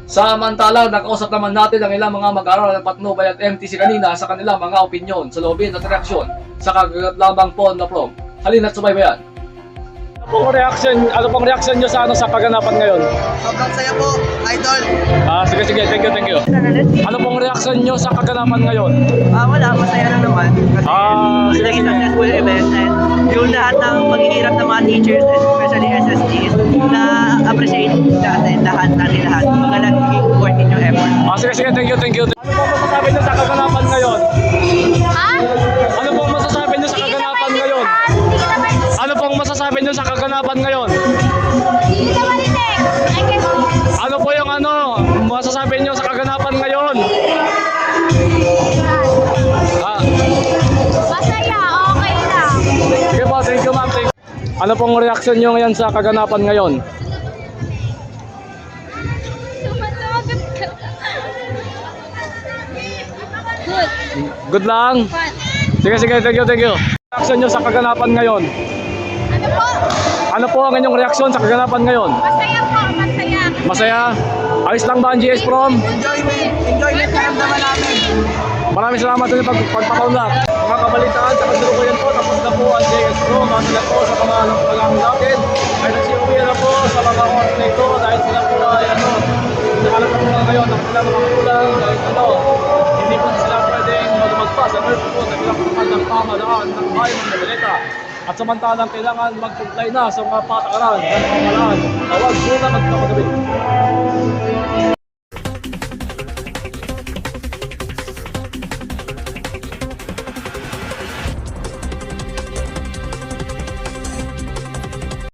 Samantalang nakausap naman natin ang ilang mga mag-aaral ng Patnubay at MTC kanina sa kanilang mga opinyon, saloobin at reaksyon sa kagagat lamang po na prom. Halina't subaybayan. Ano pong reaction nyo sa kaganapan ngayon? Sobrang saya po, idol. Sige, thank you. Ano pong reaction nyo sa kaganapan ngayon? Wala, masaya lang naman. Kasi naging successful event and yung lahat ng paghihirap ng mga teachers, especially SSGs, na-appreciate natin lahat. Mga naging worth it yung effort. Sige, thank you. Ano pong masasabi nyo sa kaganapan ngayon? Ano pong masasabi nyo sa kaganapan ngayon? Ano pong masasabi nyo sa kaganapan ngayon? Ano po yung masasabi nyo sa kaganapan ngayon? Masaya, okay lang. Sige po, thank you ma'am. Ano pong reaction nyo ngayon sa kaganapan ngayon? Good. Good lang? Fun. Sige, thank you. Reaction nyo sa kaganapan ngayon? Ano po? Ano po ang inyong reaksyon sa kaganapan ngayon? Masaya po, masaya. Masaya? Ayos lang ba ang GS Prom? Enjoyment na ramdaman namin. Maraming salamat sa pagpapaunlak. Mga kabalitaan sa kasalukuyan po, tapos na po ang JS Pro. Ano na po sa kamalang palang natin. Ay nagsiuwi na po sa mga oras na ito dahil sila po ay nakalap na po ngayon ang kanilang mga kulang dahil hindi po sila pwedeng magpas. At meron po naglakupan ng pamalaan ng bayan ng Nabaleta. At samantalang kailangan mag-comply na sa mga patakaran ng pamalaan. Tawag muna magpapagabi.